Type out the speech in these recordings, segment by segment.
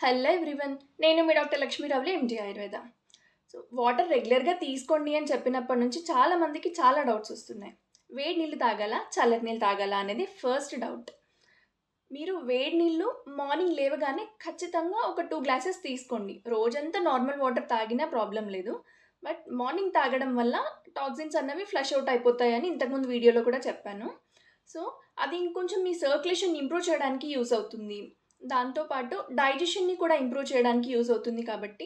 Hello everyone. నేను మీ doctor Lakshmi రావులు, ఎండి Ayurveda. So water రెగ్యులర్‌గా తీసుకోండి అని చెప్పినప్పటి నుంచి చాలా మందికి చాలా డౌట్స్ వస్తున్నాయి. వేడి నీళ్ళు తాగాలా? చల్లటి నీళ్ళు తాగాలా? అనేది ఫస్ట్ డౌట్. మీరు వేడి నీళ్ళు మార్నింగ్ లేవగానే ఖచ్చితంగా ఒక 2 గ్లాసెస్ తీసుకోండి. రోజంతా నార్మల్ వాటర్ తాగినా ప్రాబ్లమ్ లేదు. బట్ మార్నింగ్ తాగడం వల్ల టాక్సిన్స్ అన్నవి ఫ్లష్ ఔట్ అయిపోతాయని ఇంతకుముందు వీడియోలో కూడా చెప్పాను. సో అది ఇంకొంచెం మీ సర్క్యులేషన్ ఇంప్రూవ్ చేయడానికి యూజ్ అవుతుంది. దాంతో పాటు డైజెషన్‌ని కూడా ఇంప్రూవ్ చేయడానికి యూజ్ అవుతుంది కాబట్టి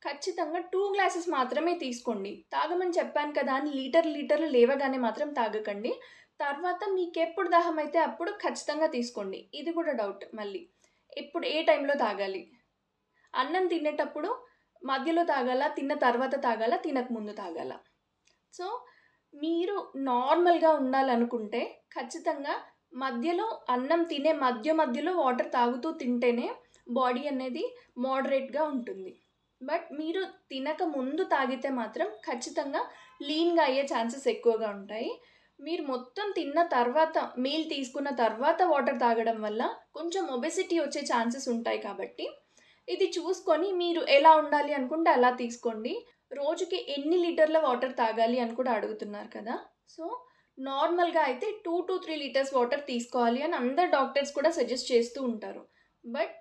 ఖచ్చితంగా 2 గ్లాసెస్ మాత్రమే తీసుకోండి. తాగమని చెప్పాను కదా అని లీటర్లు లేవగానే మాత్రం తాగకండి. తర్వాత మీకెప్పుడు దాహమైతే అప్పుడు ఖచ్చితంగా తీసుకోండి. ఇది కూడా డౌట్ మళ్ళీ. ఎప్పుడు ఏ టైంలో తాగాలి? అన్నం తినేటప్పుడు మధ్యలో తాగాలా? తిన్న తర్వాత తాగాలా? తినక ముందు తాగాలా? సో, మీరు నార్మల్‌గా ఉండాలనుకుంటే ఖచ్చితంగా మధ్యలో అన్నం తినే మధ్యలో వాటర్ తాగుతూ తింటేనే బాడీ అనేది మోడరేట్‌గా ఉంటుంది. బట్ మీరు తినక ముందు తాగితే మాత్రం ఖచ్చితంగా లీన్‌గా అయ్యే ఛాన్సెస్ ఎక్కువగా ఉంటాయి. మీరు మొత్తం తిన్న తర్వాత, మీల్ తీసుకున్న తర్వాత వాటర్ తాగడం వల్ల కొంచెం ఒబెసిటీ వచ్చే ఛాన్సెస్ ఉంటాయి కాబట్టి, ఇది చూసుకొని మీరు ఎలా ఉండాలి అనుకుంటే అలా తీసుకోండి. రోజుకి ఎన్ని లీటర్ల వాటర్ తాగాలి అని కూడా అడుగుతున్నారు కదా! సో, నార్మల్‌గా అయితే 2-3 లీటర్స్ వాటర్ తీసుకోవాలి అని అందరు డాక్టర్స్ కూడా సజెస్ట్ చేస్తూ ఉంటారు. బట్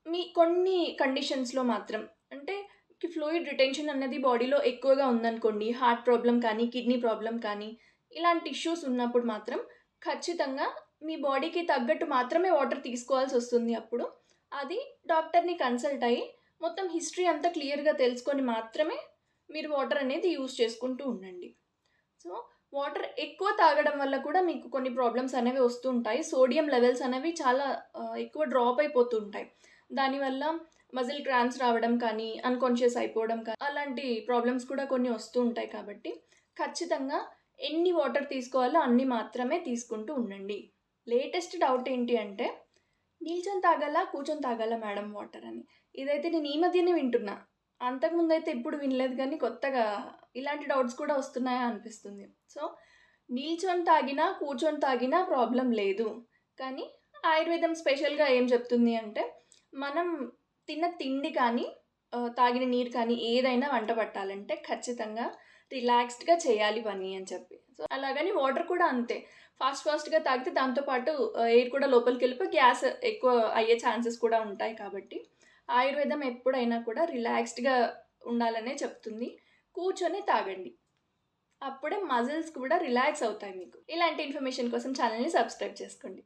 మీ కొన్ని కండిషన్స్‌లో మాత్రం అంటే ఫ్లూయిడ్ రిటెన్షన్ అన్నది బాడీలో ఎక్కువగా ఉందనుకోండి, హార్ట్ ప్రాబ్లమ్ కానీ, కిడ్నీ ప్రాబ్లమ్ కానీ, ఇలాంటి ఇష్యూస్ ఉన్నప్పుడు మాత్రం ఖచ్చితంగా మీ బాడీకి తగ్గట్టు మాత్రమే వాటర్ తీసుకోవాల్సొస్తుంది అప్పుడు. అది డాక్టర్‌ని కన్సల్ట్ అయ్యి మొత్తం హిస్టరీ అంతా క్లియర్‌గా తెలుసుకొని మాత్రమే మీరు వాటర్ అనేది యూజ్ చేసుకుంటూ ఉండండి. సో, వాటర్ ఎక్కువ తాగడం వల్ల కూడా మీకు కొన్ని ప్రాబ్లమ్స్ అనేవి వస్తూ ఉంటాయి. సోడియం లెవెల్స్ అనేవి చాలా ఎక్కువ డ్రాప్ అయిపోతూ ఉంటాయి. దానివల్ల మజిల్ క్రాంప్స్ రావడం కానీ, అన్‌కాన్షియస్ అయిపోవడం కానీ, అలాంటి ప్రాబ్లమ్స్ కూడా కొన్ని వస్తూ ఉంటాయి కాబట్టి, ఖచ్చితంగా ఎన్ని వాటర్ తీసుకోవాలో అన్ని మాత్రమే తీసుకుంటూ ఉండండి. లేటెస్ట్ డౌట్ ఏంటి అంటే, నిల్చొని తాగాలా? కూర్చొని తాగాలా మేడం వాటర్ అని? ఇదైతే నేను ఈ మధ్యనే వింటున్నా. అంతకుముందయితే ఎప్పుడు వినలేదు గానీ, కొత్తగా ఇలాంటి డౌట్స్ కూడా వస్తున్నాయా అనిపిస్తుంది. సో, నిల్చొని తాగినా, కూర్చొని తాగినా ప్రాబ్లమ్ లేదు. కానీ ఆయుర్వేదం స్పెషల్‌గా ఏం చెప్తుంది అంటే, మనం తిన్న తిండి కానీ, తాగిన నీరు కానీ ఏదైనా వంట పట్టాలంటే ఖచ్చితంగా రిలాక్స్డ్‌గా చేయాలి పని అని చెప్పి. సో, అలాగని వాటర్ కూడా అంతే. ఫాస్ట్‌గా తాగితే దాంతో పాటు ఎయిర్ కూడా లోపలికెళ్ళిపోయి గ్యాస్ ఎక్కువ అయ్యే ఛాన్సెస్ కూడా ఉంటాయి కాబట్టి, ఆయుర్వేదం ఎప్పుడైనా కూడా రిలాక్స్డ్‌గా ఉండాలనే చెప్తుంది. కూర్చొని తాగండి. అప్పుడే మజిల్స్ కూడా రిలాక్స్ అవుతాయి మీకు. ఇలాంటి ఇన్ఫర్మేషన్ కోసం ఛానెల్‌ని సబ్స్క్రైబ్ చేసుకోండి.